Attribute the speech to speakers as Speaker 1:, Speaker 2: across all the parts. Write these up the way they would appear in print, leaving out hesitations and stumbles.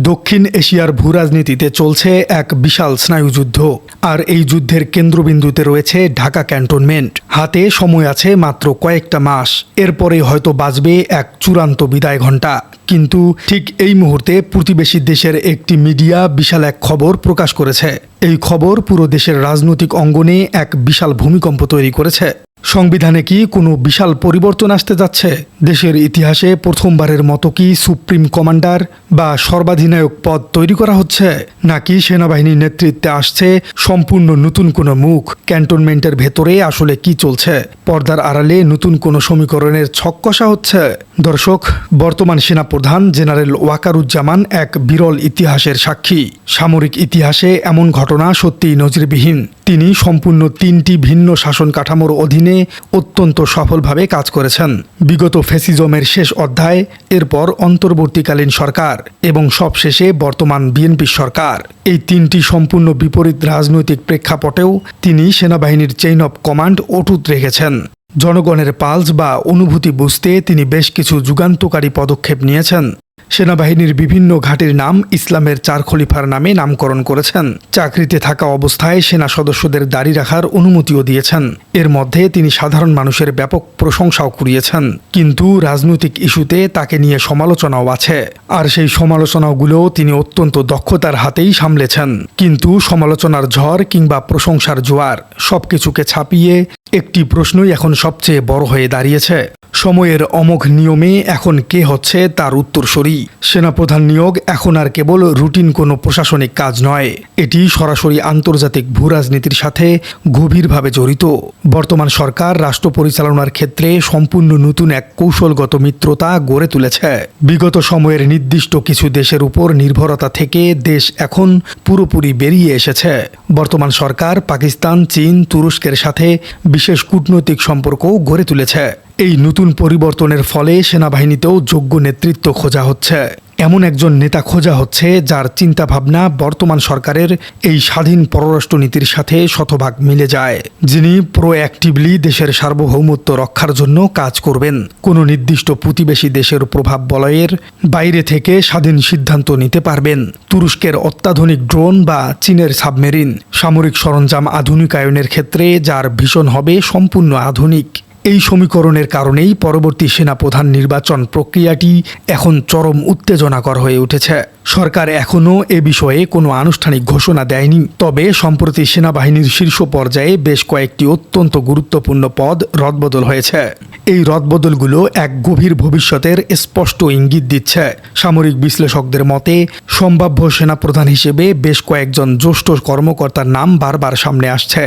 Speaker 1: দক্ষিণ এশিয়ার ভূরাজনীতিতে চলছে এক বিশাল স্নায়ুযুদ্ধ, আর এই যুদ্ধের কেন্দ্রবিন্দুতে রয়েছে ঢাকা ক্যান্টনমেন্ট। হাতে সময় আছে মাত্র কয়েকটা মাস, এরপরে হয়তো বাজবে এক চূড়ান্ত বিদায় ঘণ্টা। কিন্তু ঠিক এই মুহূর্তে প্রতিবেশী দেশের একটি মিডিয়া বিশাল এক খবর প্রকাশ করেছে। এই খবর পুরো দেশের রাজনৈতিক অঙ্গনে এক বিশাল ভূমিকম্প তৈরি করেছে। সংবিধানে কি কোনো বিশাল পরিবর্তন আসতে যাচ্ছে? দেশের ইতিহাসে প্রথমবারের মতো কি সুপ্রিম কমান্ডার বা সর্বাধিনায়ক পদ তৈরি করা হচ্ছে, নাকি সেনাবাহিনীর নেতৃত্বে আসছে সম্পূর্ণ নতুন কোনো মুখ? ক্যান্টনমেন্টের ভেতরে আসলে কি চলছে? পর্দার আড়ালে নতুন কোনো সমীকরণের ছক কষা হচ্ছে? দর্শক, বর্তমান সেনাপ্রধান জেনারেল ওয়াকারুজ্জামান এক বিরল ইতিহাসের সাক্ষী। সামরিক ইতিহাসে এমন ঘটনা সত্যিই নজিরবিহীন। তিনি সম্পূর্ণ 3টি ভিন্ন শাসন কাঠামোর অধীনে অত্যন্ত সফলভাবে কাজ করেছেন। বিগত ফ্যাসিজমের শেষ অধ্যায়, এরপর অন্তর্বর্তীকালীন সরকার এবং সবশেষে বর্তমান বিএনপি সরকার। এই 3টি সম্পূর্ণ বিপরীত রাজনৈতিক প্রেক্ষাপটেও তিনি সেনাবাহিনীর চেইন অব কমান্ড অটুট রেখেছেন। জনগণের পালস বা অনুভূতি বুঝতে তিনি বেশ কিছু যুগান্তকারী পদক্ষেপ নিয়েছেন। সেনাবাহিনীর বিভিন্ন ঘাঁটির নাম ইসলামের 4 খলিফার নামে নামকরণ করেছেন। চাকরিতে থাকা অবস্থায় সেনা সদস্যদের দাড়ি রাখার অনুমতিও দিয়েছেন। এর মধ্যে তিনি সাধারণ মানুষের ব্যাপক প্রশংসাও কুড়িয়েছেন। কিন্তু রাজনৈতিক ইস্যুতে তাকে নিয়ে সমালোচনাও আছে, আর সেই সমালোচনাগুলো তিনি অত্যন্ত দক্ষতার হাতেই সামলেছেন। কিন্তু সমালোচনার ঝড় কিংবা প্রশংসার জোয়ার সবকিছুকে ছাপিয়ে একটি প্রশ্নই এখন সবচেয়ে বড় হয়ে দাঁড়িয়েছে। সময়ের অমোঘ নিয়মে এখন কে হচ্ছে তার উত্তরসূরি? সেনাপ্রধান নিয়োগ এখন আর কেবল রুটিন কোনো প্রশাসনিক কাজ নয়, এটি সরাসরি আন্তর্জাতিক ভূরাজনীতির সাথে গভীরভাবে জড়িত। বর্তমান সরকার রাষ্ট্র পরিচালনার ক্ষেত্রে সম্পূর্ণ নতুন এক কৌশলগত মিত্রতা গড়ে তুলেছে। বিগত সময়ের নির্দিষ্ট কিছু দেশের উপর নির্ভরতা থেকে দেশ এখন পুরোপুরি বেরিয়ে এসেছে। বর্তমান সরকার পাকিস্তান, চীন, তুরস্কের সাথে বিশেষ কূটনৈতিক সম্পর্কও গড়ে তুলেছে। এই নতুন পরিবর্তনের ফলে সেনাবাহিনীতেও যোগ্য নেতৃত্ব খোঁজা হচ্ছে। এমন একজন নেতা খোঁজা হচ্ছে যার চিন্তাভাবনা বর্তমান সরকারের এই স্বাধীন পররাষ্ট্রনীতির সাথে শতভাগ মিলে যায়, যিনি প্রোঅ্যাক্টিভলি দেশের সার্বভৌমত্ব রক্ষার জন্য কাজ করবেন। কোনো নির্দিষ্ট প্রতিবেশী দেশের প্রভাব বলয়ের বাইরে থেকে স্বাধীন সিদ্ধান্ত নিতে পারবেন। তুরস্কের অত্যাধুনিক ড্রোন বা চীনের সাবমেরিন সামরিক সরঞ্জাম আধুনিকায়নের ক্ষেত্রে যার ভীষণ হবে সম্পূর্ণ আধুনিক। এই সমীকরণের কারণেই পরবর্তী সেনাপ্রধান নির্বাচন প্রক্রিয়াটি এখন চরম উত্তেজনাকর হয়ে উঠেছে। সরকার এখনও এ বিষয়ে কোনো আনুষ্ঠানিক ঘোষণা দেয়নি, তবে সম্প্রতি সেনাবাহিনীর শীর্ষ পর্যায়ে বেশ কয়েকটি অত্যন্ত গুরুত্বপূর্ণ পদ রদবদল হয়েছে। এই রদবদলগুলো এক গভীর ভবিষ্যতের স্পষ্ট ইঙ্গিত দিচ্ছে। সামরিক বিশ্লেষকদের মতে সম্ভাব্য সেনাপ্রধান হিসেবে বেশ কয়েকজন জ্যেষ্ঠ কর্মকর্তার নাম বারবার সামনে আসছে।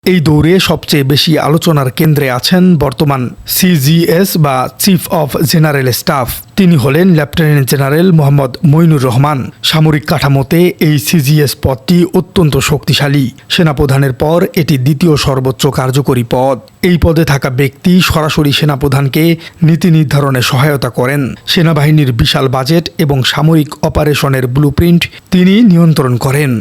Speaker 1: এই দৌড়ে সবচেয়ে বেশি আলোচনার কেন্দ্রে আছেন বর্তমান সিজিএস বা চিফ অফ জেনারেল স্টাফ। তিনি হলেন লেফটেন্যান্ট জেনারেল মোহাম্মদ মইনুর রহমান। সামরিক কাঠামোতে এই সিজিএস পদটি অত্যন্ত শক্তিশালী। সেনাপ্রধানের পর এটি দ্বিতীয় সর্বোচ্চ কার্যকরী পদ। এই পদে থাকা ব্যক্তি সরাসরি সেনাপ্রধানকে নীতি নির্ধারণে সহায়তা করেন। সেনাবাহিনীর বিশাল বাজেট এবং সামরিক অপারেশনের ব্লুপ্রিন্ট তিনি নিয়ন্ত্রণ করেন।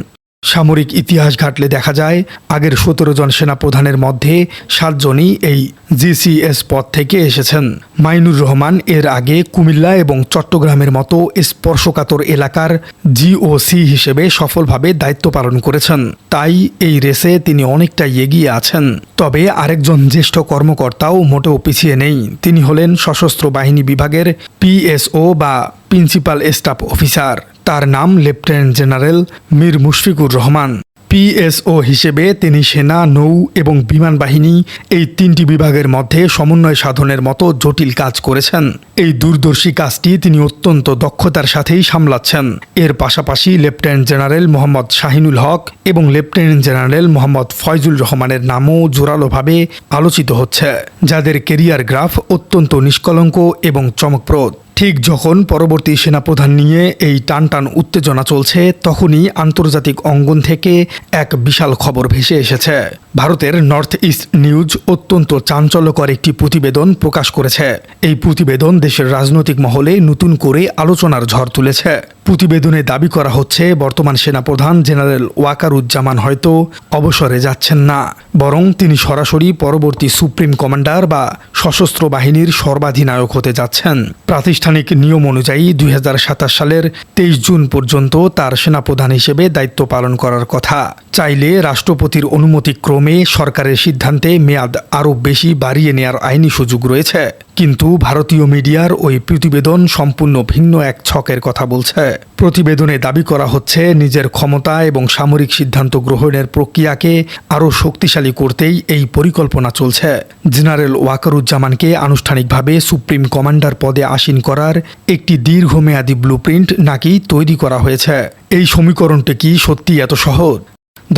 Speaker 1: সামরিক ইতিহাস ঘাটলে দেখা যায় আগের 17 জন সেনাপ্রধানের মধ্যে 7 জনই এই জিসিএস পদ থেকে এসেছেন। মাইনুর রহমান এর আগে কুমিল্লা এবং চট্টগ্রামের মতো স্পর্শকাতর এলাকার জিওসি হিসেবে সফলভাবে দায়িত্ব পালন করেছেন। তাই এই রেসে তিনি অনেকটাই এগিয়ে আছেন। তবে আরেকজন জ্যেষ্ঠ কর্মকর্তাও মোটেও পিছিয়ে নেই। তিনি হলেন সশস্ত্র বাহিনী বিভাগের পিএসও বা প্রিন্সিপাল স্টাফ অফিসার। তার নাম lieutenant general Mir Mushfiqur Rahman. PSO হিসেবে তিনি সেনা, নৌ এবং বিমান বাহিনী এই 3টি বিভাগের মধ্যে সমন্বয় সাধনের মতো জটিল কাজ করেছেন। এই দূরদর্শী কাজটি তিনি অত্যন্ত দক্ষতার সাথেই সামলাচ্ছেন। এর পাশাপাশি লেফটেন্যান্ট জেনারেল মোহাম্মদ শাহিনুল হক এবং লেফটেন্যান্ট জেনারেল মোহাম্মদ ফয়জুল রহমানের নামও জোরালোভাবে আলোচিত হচ্ছে, যাদের কেরিয়ার গ্রাফ অত্যন্ত নিষ্কলঙ্ক এবং চমকপ্রদ। ঠিক যখন পরবর্তী সেনাপ্রধান নিয়ে এই টানটান উত্তেজনা চলছে, তখনই আন্তর্জাতিক অঙ্গন থেকে এক বিশাল খবর ভেসে এসেছে। ভারতের নর্থ ইস্ট নিউজ অত্যন্ত চাঞ্চল্যকর একটি প্রতিবেদন প্রকাশ করেছে। এই প্রতিবেদন দেশের রাজনৈতিক মহলে নতুন করে আলোচনার ঝড় তুলেছে। প্রতিবেদনে দাবি করা হচ্ছে বর্তমান সেনাপ্রধান জেনারেল ওয়াকারুজ্জামান হয়তো অবসরে যাচ্ছেন না, বরং তিনি সরাসরি পরবর্তী সুপ্রিম কমান্ডার বা সশস্ত্র বাহিনীর সর্বাধিনায়ক হতে যাচ্ছেন। প্রাতিষ্ঠানিক নিয়ম অনুযায়ী 2027 সালের 23 জুন পর্যন্ত তার সেনাপ্রধান হিসেবে দায়িত্ব পালন করার কথা। চাইলে রাষ্ট্রপতির অনুমতি ক্রমে সরকারের সিদ্ধান্তে মেয়াদ আরও বেশি বাড়িয়ে নেওয়ার আইনি সুযোগ রয়েছে। কিন্তু ভারতীয় মিডিয়ার ওই প্রতিবেদন সম্পূর্ণ ভিন্ন এক ছকের কথা বলছে। প্রতিবেদনে দাবি করা হচ্ছে নিজের ক্ষমতা এবং সামরিক সিদ্ধান্ত গ্রহণের প্রক্রিয়াকে আরও শক্তিশালী করতেই এই পরিকল্পনা চলছে। জেনারেল ওয়াকারুজ্জামানকে আনুষ্ঠানিকভাবে সুপ্রিম কমান্ডার পদে আসীন করার একটি দীর্ঘমেয়াদী ব্লুপ্রিন্ট নাকি তৈরি করা হয়েছে। এই সমীকরণটি কি সত্যি এত সহজ?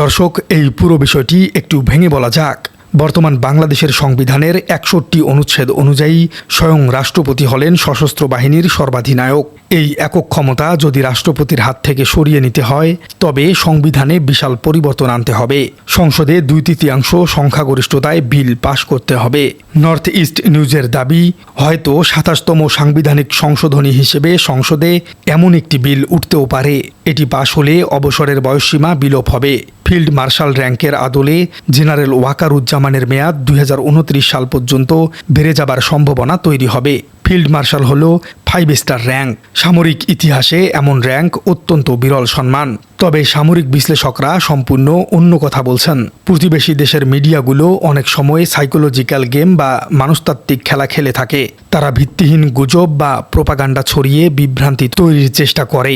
Speaker 1: দর্শক, এই পুরো বিষয়টি একটু ভেঙে বলা যাক। বর্তমান বাংলাদেশের সংবিধানের 61 অনুচ্ছেদ অনুযায়ী স্বয়ং রাষ্ট্রপতি হলেন সশস্ত্র বাহিনীর সর্বাধিনায়ক। এই একক ক্ষমতা যদি রাষ্ট্রপতির হাত থেকে সরিয়ে নিতে হয় তবে সংবিধানে বিশাল পরিবর্তন আনতে হবে। সংসদে 2/3 সংখ্যাগরিষ্ঠতায় বিল পাশ করতে হবে। নর্থ ইস্ট নিউজের দাবি, হয়তো 27তম সাংবিধানিক সংশোধনী হিসেবে সংসদে এমন একটি বিল উঠতেও পারে। এটি পাশ হলে অবসরের বয়সসীমা বিলোপ হবে। ফিল্ড মার্শাল র্যাঙ্কের আদলে জেনারেল ওয়াকারুজ্জামানের মেয়াদ 2029 সাল পর্যন্ত বেড়ে যাবার সম্ভাবনা তৈরি হবে। ফিল্ড মার্শাল হল 5 স্টার র্যাঙ্ক। সামরিক ইতিহাসে এমন র্যাঙ্ক অত্যন্ত বিরল সম্মান। তবে সামরিক বিশ্লেষকরা সম্পূর্ণ অন্য কথা বলছেন। প্রতিবেশী দেশের মিডিয়াগুলো অনেক সময় সাইকোলজিক্যাল গেম বা মনস্তাত্ত্বিক খেলা খেলে থাকে। তারা ভিত্তিহীন গুজব বা প্রোপাগান্ডা ছড়িয়ে বিভ্রান্তি তৈরির চেষ্টা করে।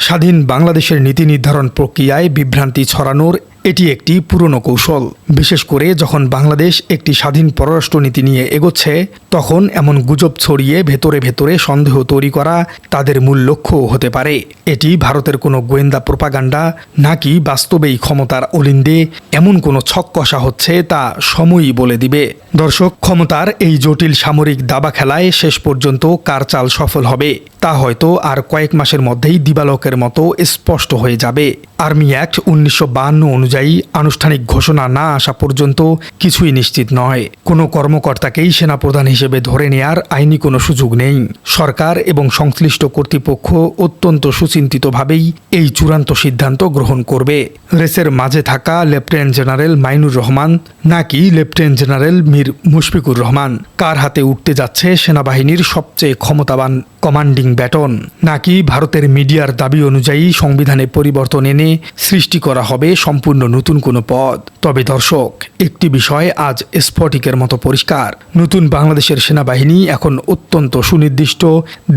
Speaker 1: স্বাধীন বাংলাদেশের নীতি নির্ধারণ প্রক্রিয়ায় বিভ্রান্তি ছড়ানোর এটি একটি পুরনো কৌশল। বিশেষ করে যখন বাংলাদেশ একটি স্বাধীন পররাষ্ট্রনীতি নিয়ে এগোচ্ছে, তখন এমন গুজব ছড়িয়ে ভেতরে ভেতরে সন্দেহ তৈরি করা তাদের মূল লক্ষ্য হতে পারে। এটি ভারতের কোনো গোয়েন্দা প্রোপাগান্ডা নাকি বাস্তবেই ক্ষমতার অলিন্দে এমন কোনো ছক কষা হচ্ছে তা সময়ই বলে দিবে। দর্শক, ক্ষমতার এই জটিল সামরিক দাবা খেলায় শেষ পর্যন্ত কার চাল সফল হবে তা হয়তো আর কয়েক মাসের মধ্যেই দিবালোকের মতো স্পষ্ট হয়ে যাবে। আর্মি অ্যাক্ট 1952 অনুযায়ী আনুষ্ঠানিক ঘোষণা না আসা পর্যন্ত কিছুই নিশ্চিত নয়। কোনো কর্মকর্তাকেই সেনাপ্রধান হিসেবে ধরে নেয়ার আইনি কোনো সুযোগ নেই। সরকার এবং সংশ্লিষ্ট কর্তৃপক্ষ অত্যন্ত সুচিন্তিতভাবেই এই চূড়ান্ত সিদ্ধান্ত গ্রহণ করবে। রেসের মাঝে থাকা লেফটেন্যান্ট জেনারেল মাইনুর রহমান নাকি লেফটেন্যান্ট জেনারেল মীর মুশফিকুর রহমান, কার হাতে উঠতে যাচ্ছে সেনাবাহিনীর সবচেয়ে ক্ষমতাবান কমান্ডিং ব্যাটন? নাকি ভারতের মিডিয়ার দাবি অনুযায়ী সংবিধানে পরিবর্তন এনে সৃষ্টি করা হবে সম্পূর্ণ নতুন কোনো পদ? তবে দর্শক, একটি বিষয় আজ স্ফটিকের মতো পরিষ্কার। নতুন বাংলাদেশের সেনাবাহিনী এখন অত্যন্ত সুনির্দিষ্ট,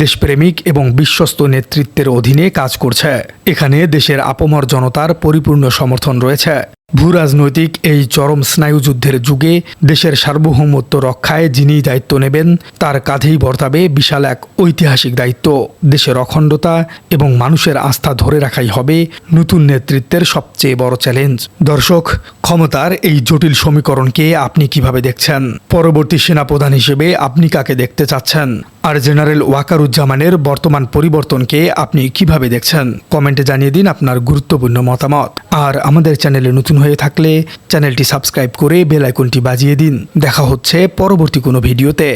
Speaker 1: দেশপ্রেমিক এবং বিশ্বস্ত নেতৃত্বের অধীনে কাজ করছে। এখানে দেশের আপামর জনতার পরিপূর্ণ সমর্থন রয়েছে। ভূরাজনৈতিক এই চরম স্নায়ুযুদ্ধের যুগে দেশের সার্বভৌমত্ব রক্ষায় যিনি দায়িত্ব নেবেন তার কাঁধেই বর্তাবে বিশাল এক ঐতিহাসিক দায়িত্ব। দেশের অখণ্ডতা এবং মানুষের আস্থা ধরে রাখাই হবে নতুন নেতৃত্বের সবচেয়ে বড় চ্যালেঞ্জ। দর্শক, ক্ষমতার এই জটিল সমীকরণকে আপনি কিভাবে দেখছেন? পরবর্তী সেনাপ্রধান হিসেবে আপনি কাকে দেখতে চাচ্ছেন? আর জেনারেল ওয়াকারুজ্জামানের বর্তমান পরিবর্তনকে আপনি কিভাবে দেখছেন? কমেন্টে জানিয়ে দিন আপনার গুরুত্বপূর্ণ মতামত। আর আমাদের চ্যানেলে নতুন হয়ে থাকলে চ্যানেলটি সাবস্ক্রাইব করে বেল আইকনটি বাজিয়ে দিন। দেখা হচ্ছে পরবর্তী কোনো ভিডিওতে।